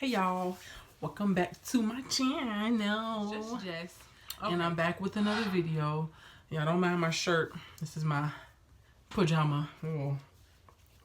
Hey y'all, welcome back to my channel. Just Jess. Okay. And I'm back with another video. Y'all don't mind my shirt. This is my pajama little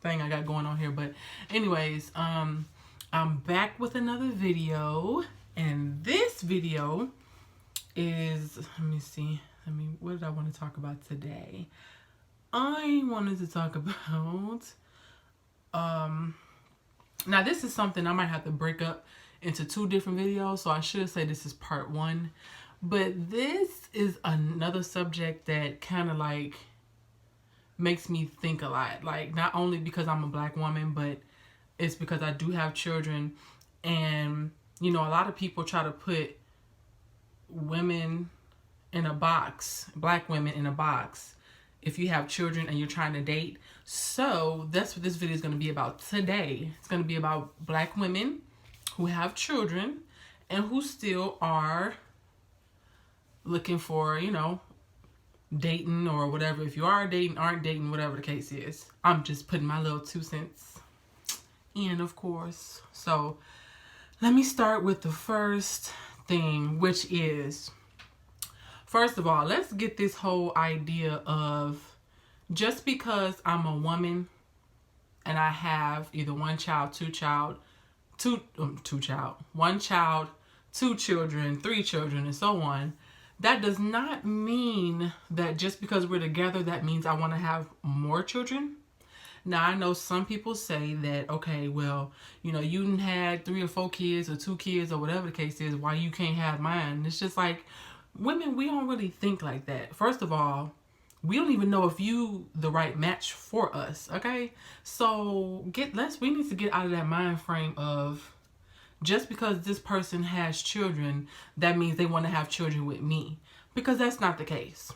thing I got going on here. But anyways, I'm back with another video. And this video is, what did I want to talk about today? I wanted to talk about, now this is something I might have to break up into two different videos, so I should say this is part one. But this is another subject that kind of like makes me think a lot. Like, not only because I'm a black woman, but it's because I do have children. And, you know, a lot of people try to put women in a box, black women in a box, if you have children and you're trying to date. So that's what this video is going to be about today. It's going to be about black women who have children and who still are looking for, you know, dating or whatever. If you are dating, aren't dating, whatever the case is. I'm just putting my little 2 cents in, of course. So let me start with the first thing, which is, first of all, let's get this whole idea of just because I'm a woman and I have either one child, one child, 2 children, 3 children, and so on, that does not mean that just because we're together, that means I want to have more children. Now, I know some people say that, okay, well, you know, you done had 3 or 4 kids or 2 kids or whatever the case is, why you can't have mine? It's just like, women, we don't really think like that. First of all, we don't even know if you the right match for us, okay? So we need to get out of that mind frame of just because this person has children, that means they want to have children with me. Because that's not the case.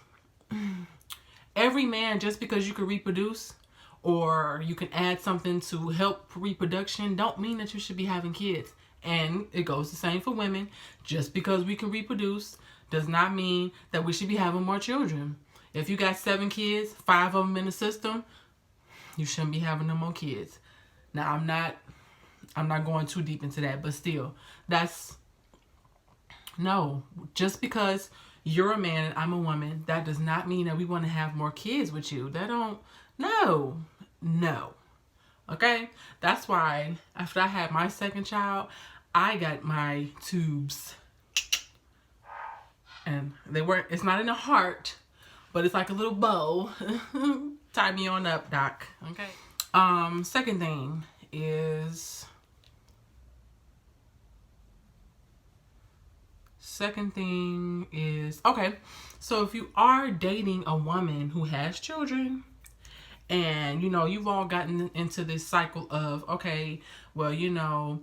Every man, just because you can reproduce or you can add something to help reproduction, don't mean that you should be having kids. And it goes the same for women. Just because we can reproduce does not mean that we should be having more children. If you got 7 kids, 5 of them in the system, you shouldn't be having no more kids. Now, I'm not going too deep into that, but still, no. Just because you're a man and I'm a woman, that does not mean that we want to have more kids with you. No. Okay? That's why after I had my second child, I got my tubes. And it's not in a heart, but it's like a little bow. Tie me on up, doc. Okay. Second thing is, okay, so if you are dating a woman who has children and, you know, you've all gotten into this cycle of, okay, well, you know,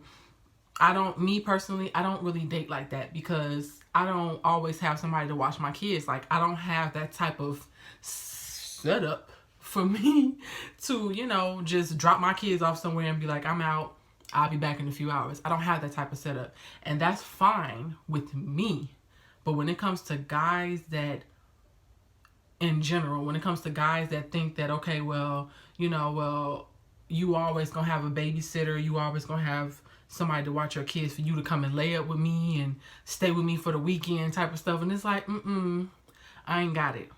me personally, I don't really date like that because I don't always have somebody to watch my kids. Like, I don't have that type of setup for me to, you know, just drop my kids off somewhere and be like, I'm out, I'll be back in a few hours. I don't have that type of setup. And that's fine with me. But when it comes to guys that, in general, when it comes to guys that think that, okay, well, you know, well, you always gonna have a babysitter, you always gonna have somebody to watch your kids for you to come and lay up with me and stay with me for the weekend type of stuff. And it's like, I ain't got it.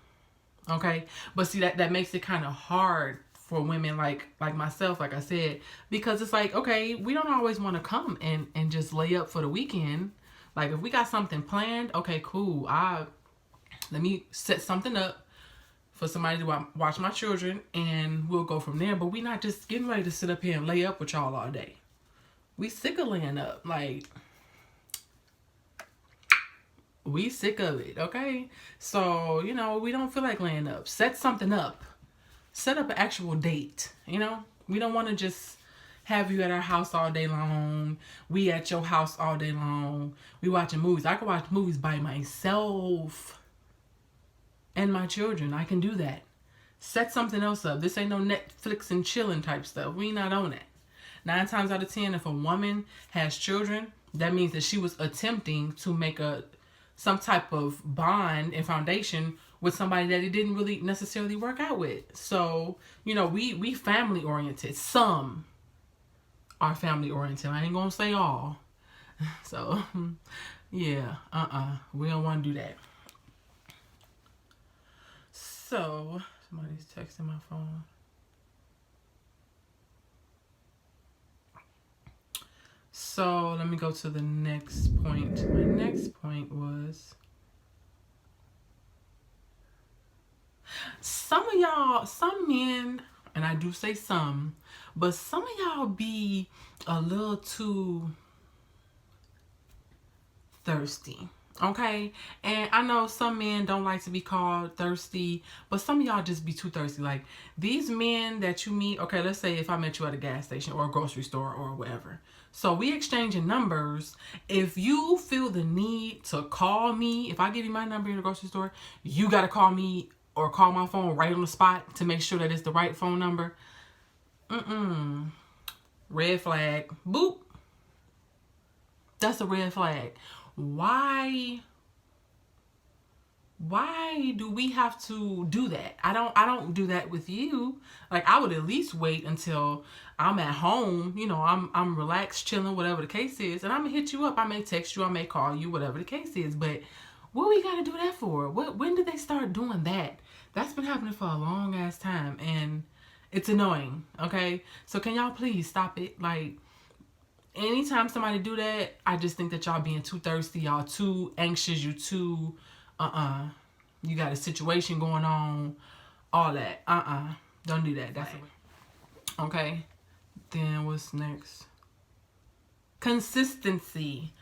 Okay? But see, that makes it kind of hard for women like myself, like I said, because it's like, okay, we don't always want to come and just lay up for the weekend. Like, if we got something planned, okay, cool. Let me set something up for somebody to watch my children and we'll go from there. But we not just getting ready to sit up here and lay up with y'all all day. We sick of laying up. Like, we sick of it, okay? So, you know, we don't feel like laying up. Set something up. Set up an actual date, you know? We don't want to just have you at our house all day long. We at your house all day long. We watching movies. I can watch movies by myself and my children. I can do that. Set something else up. This ain't no Netflix and chilling type stuff. We not on that. 9 times out of 10, if a woman has children, that means that she was attempting to make some type of bond and foundation with somebody that it didn't really necessarily work out with. So, you know, we family oriented. Some are family oriented. I ain't gonna say all. So, yeah, we don't want to do that. So, somebody's texting my phone. So, let me go to the next point. My next point was some men, and I do say some, but some of y'all be a little too thirsty. Okay, and I know some men don't like to be called thirsty, but some of y'all just be too thirsty. Like these men that you meet, okay, let's say if I met you at a gas station or a grocery store or whatever. So we exchanging numbers. If you feel the need to call me, if I give you my number in the grocery store, you got to call me or call my phone right on the spot to make sure that it's the right phone number. Red flag. Boop. That's a red flag. Why do we have to do that? I don't do that with you. Like I would at least wait until I'm at home, you know, I'm relaxed, chilling, whatever the case is, and I'm gonna hit you up. I may text you, I may call you, whatever the case is. But what we gotta do that for? When did they start doing that? That's been happening for a long ass time, and it's annoying. Okay, so can y'all please stop it? Like anytime somebody do that, I just think that y'all being too thirsty, y'all too anxious, you too you got a situation going on, all that. Don't do that. That's okay. Then what's next? Consistency.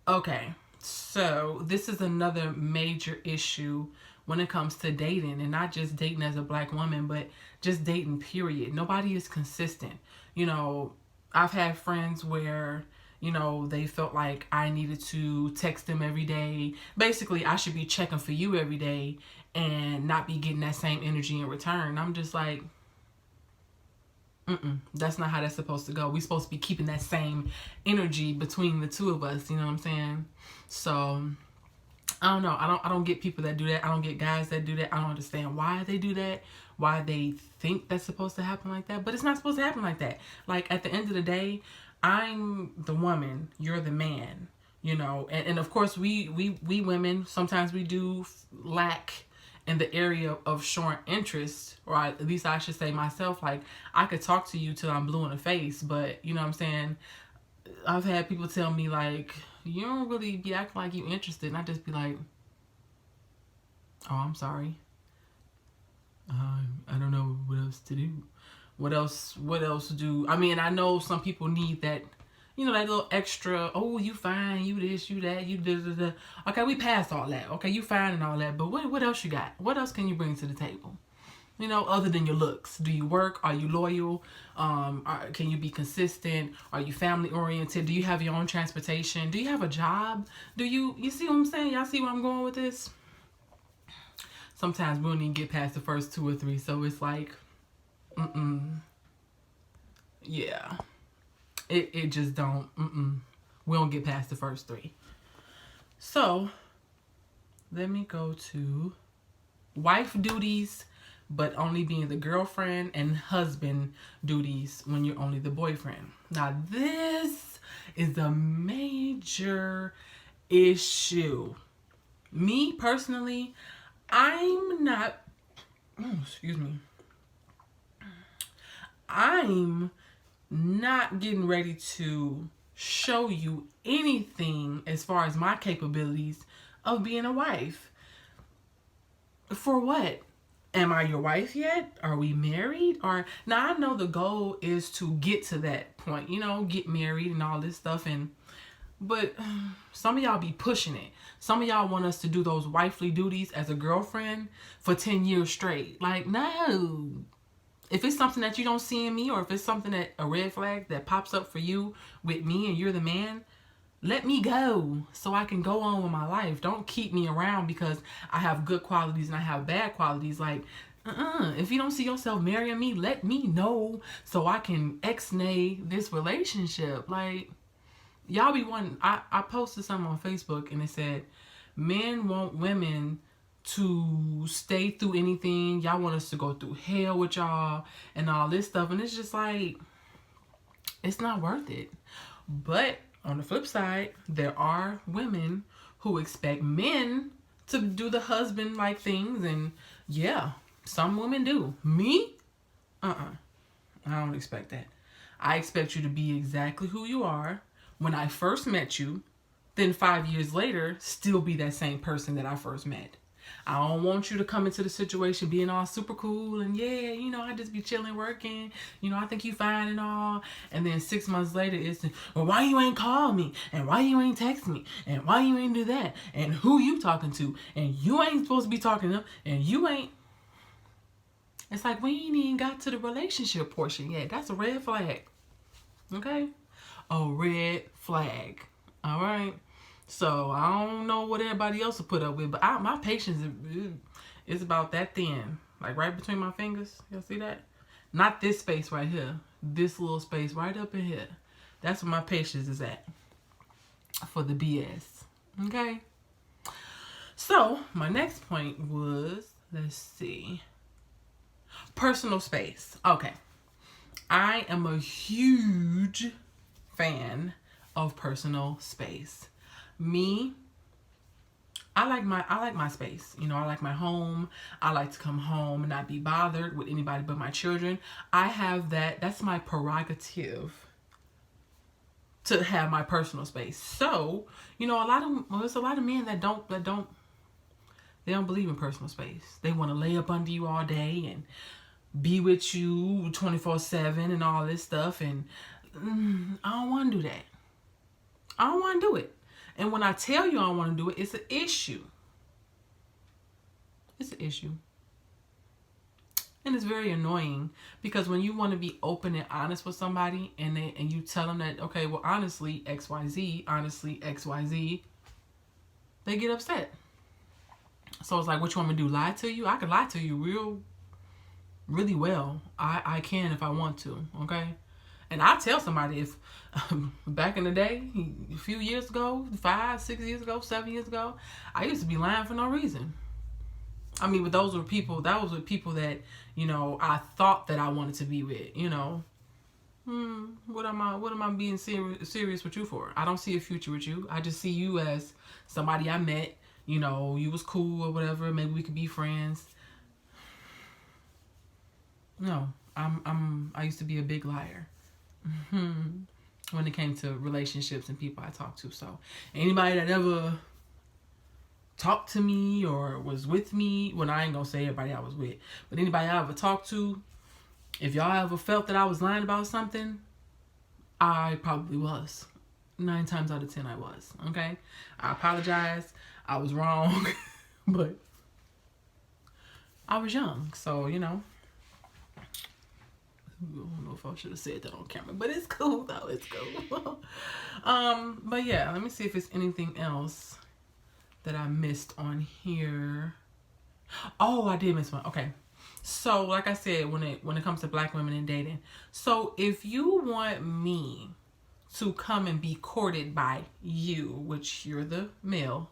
Okay, so this is another major issue when it comes to dating, and not just dating as a black woman, but just dating period. Nobody is consistent. You know, I've had friends where, you know, they felt like I needed to text them every day. Basically, I should be checking for you every day and not be getting that same energy in return. I'm just like, that's not how that's supposed to go. We're supposed to be keeping that same energy between the two of us. You know what I'm saying? So I don't know. I don't get people that do that. I don't get guys that do that. I don't understand why they do that. Why they think that's supposed to happen like that. But it's not supposed to happen like that. Like at the end of the day, I'm the woman, you're the man. You know, and of course we women, sometimes we do lack in the area of showing interest, or at least I should say myself. Like I could talk to you till I'm blue in the face, but you know what I'm saying? I've had people tell me like, you don't really be acting like you interested, and I just be like, oh, I'm sorry. I don't know what else to do. What else do, I mean, I know some people need that, you know, that little extra, oh, you fine, you this, you that, you da. Okay, we passed all that. Okay, you fine and all that, but what else you got? What else can you bring to the table? You know, other than your looks. Do you work? Are you loyal? Can you be consistent? Are you family oriented? Do you have your own transportation? Do you have a job? Do you see what I'm saying? Y'all see where I'm going with this? Sometimes we don't even get past the first 2 or 3, so it's like, yeah. It just don't, we don't get past the first 3. So, let me go to wife duties, but only being the girlfriend, and husband duties when you're only the boyfriend. Now, this is a major issue. Me, personally, I'm not, I'm not getting ready to show you anything as far as my capabilities of being a wife. For what? Am I your wife yet? Are we married? Or now I know the goal is to get to that point, you know, get married and all this stuff, but some of y'all be pushing it. Some of y'all want us to do those wifely duties as a girlfriend for 10 years straight. Like, no. If it's something that you don't see in me, or if it's something that a red flag that pops up for you with me and you're the man, let me go so I can go on with my life. Don't keep me around because I have good qualities and I have bad qualities. Like, if you don't see yourself marrying me, let me know so I can ex-nay this relationship. Like, y'all be wanting, I posted something on Facebook and it said, men want women to stay through anything. Y'all want us to go through hell with y'all and all this stuff. And it's just like, It's not worth it. But on the flip side, there are women who expect men to do the husband like things, and yeah, some women do. Me? I don't expect that. I expect you to be exactly who you are when I first met you, then 5 years later, still be that same person that I first met. I don't want you to come into the situation being all super cool and yeah, I just be chilling, working, I think you fine and all. And then 6 months later, it's, well, why you ain't call me? And why you ain't text me? And why you ain't do that? And who you talking to? And you ain't supposed to be talking to them. And you ain't. It's like we ain't even got to the relationship portion yet. That's a red flag. Okay? A red flag. All right? So I don't know what everybody else will put up with, but my patience is about that thin. Like right between my fingers. Y'all see that? Not this space right here. This little space right up in here. That's where my patience is at. For the BS. Okay? So, my next point was, let's see. Personal space. Okay. I am a huge fan of personal space. Me, I like my space. I like my home. I like to come home and not be bothered with anybody but my children. I have that's my prerogative to have my personal space. So, there's a lot of men that don't believe in personal space. They want to lay up under you all day and be with you 24/7 and all this stuff, and I don't want to do that. I don't want to do it. And when I tell you I don't want to do it, it's an issue. It's an issue. And it's very annoying because when you want to be open and honest with somebody and you tell them that, okay, well, honestly, XYZ, they get upset. So it's like, what you want me to do? Lie to you? I can lie to you really well. I can if I want to, okay? And I tell somebody if back in the day, a few years ago, 5, 6 years ago, 7 years ago, I used to be lying for no reason. I mean, but that was with people that, I thought that I wanted to be with, What am I being serious with you for? I don't see a future with you. I just see you as somebody I met, you was cool or whatever. Maybe we could be friends. No, I used to be a big liar. When it came to relationships and people I talked to. So anybody that ever talked to me or was with me, well, I ain't gonna say everybody I was with, but anybody I ever talked to, if y'all ever felt that I was lying about something, I probably was. 9 times out of 10 I was. Okay? I apologize. I was wrong. But I was young, so I don't know if I should have said that on camera, but it's cool though. It's cool. But yeah, let me see if it's anything else that I missed on here. Oh, I did miss one. Okay. So, like I said, when it comes to black women and dating, so if you want me to come and be courted by you, which you're the male,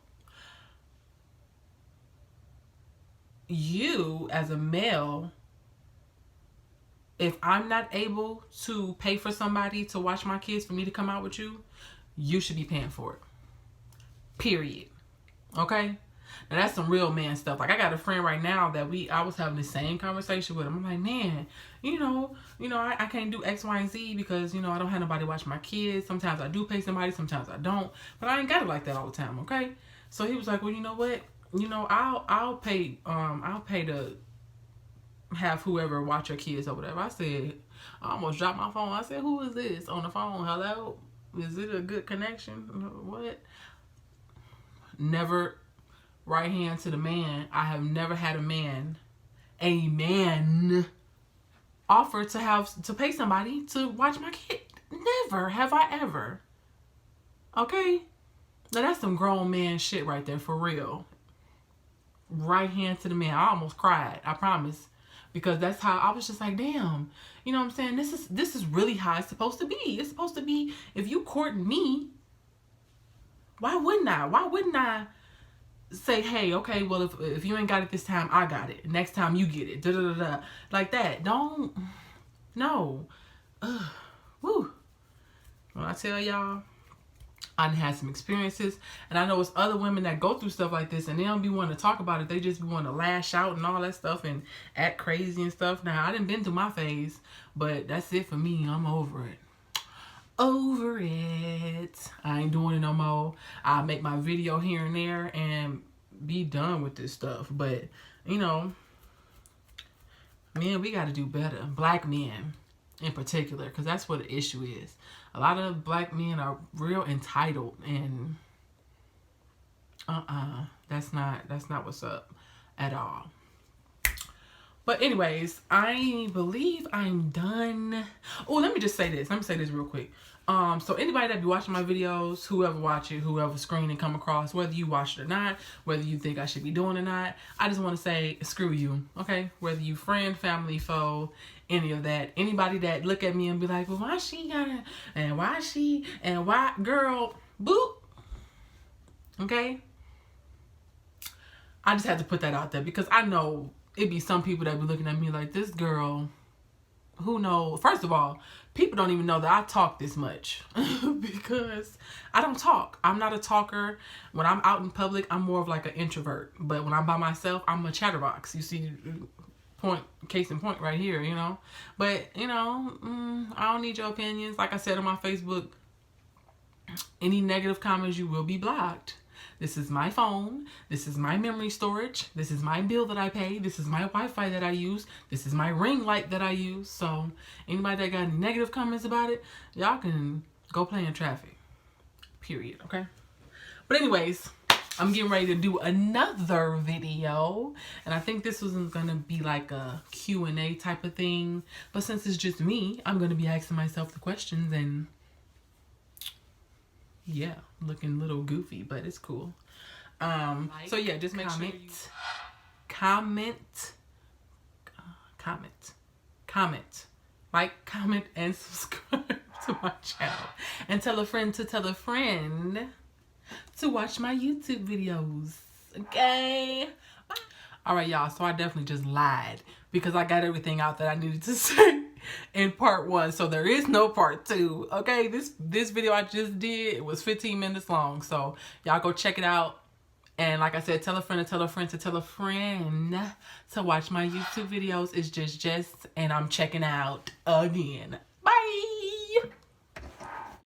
you as a male, if I'm not able to pay for somebody to watch my kids for me to come out with you, you should be paying for it. Period. Okay? Now that's some real man stuff. Like I got a friend right now that I was having the same conversation with him. I'm like, man, I can't do X, Y, and Z because, I don't have nobody watch my kids. Sometimes I do pay somebody, sometimes I don't. But I ain't got it like that all the time, okay? So he was like, well, you know what? I'll pay to have whoever watch your kids or whatever. I said, I almost dropped my phone. I said, who is this on the phone? Hello? Is it a good connection? What? Never right hand to the man. I have never had a man offer to pay somebody to watch my kid. Never have I ever. Okay? Now that's some grown man shit right there, for real. Right hand to the man. I almost cried. I promise. Because that's how I was just like, damn, you know what I'm saying? This is really how it's supposed to be. It's supposed to be, if you court me, why wouldn't I say, hey, okay, well, if you ain't got it this time, I got it. Next time you get it. Da da da da. Like that. No. Woo. When I tell y'all, I done had some experiences, and I know it's other women that go through stuff like this, and they don't be wanting to talk about it. They just be wanting to lash out and all that stuff and act crazy and stuff. Now, I done been through my phase, but that's it for me. I'm over it. Over it. I ain't doing it no more. I make my video here and there and be done with this stuff. But, you know, men, we got to do better. Black men in particular, because that's what the issue is. A lot of black men are real entitled, and that's not what's up at all. But anyways, I believe I'm done. Oh, let me just say this. Let me say this real quick. So anybody that be watching my videos, whoever watch it, whoever screen and come across, whether you watch it or not, whether you think I should be doing it or not, I just want to say, screw you, okay? Whether you friend, family, foe, any of that. Anybody that look at me and be like, well, why she gotta, and why she, and why, girl, boop, okay? I just had to put that out there because I know it be some people that be looking at me like, this girl, who knows? First of all, people don't even know that I talk this much because I don't talk. I'm not a talker. When I'm out in public, I'm more of like an introvert. But when I'm by myself, I'm a chatterbox. You see, case in point right here, you know. But, you know, I don't need your opinions. Like I said on my Facebook, any negative comments, you will be blocked. This is my phone. This is my memory storage. This is my bill that I pay. This is my Wi-Fi that I use. This is my ring light that I use. So anybody that got any negative comments about it, y'all can go play in traffic. Period. Okay? But anyways, I'm getting ready to do another video. And I think this was going to be like a Q&A type of thing. But since it's just me, I'm going to be asking myself the questions and... yeah, looking a little goofy, but it's cool. So yeah, just make sure you comment, like, comment, and subscribe to my channel, and tell a friend to watch my YouTube videos. Okay. Bye. All right, y'all. So I definitely just lied because I got everything out that I needed to say in part 1, so there is no part 2. Okay, this video I just did, it was 15 minutes long, so y'all go check it out. And like I said, tell a friend to tell a friend to tell a friend to watch my YouTube videos. It's just and I'm checking out again.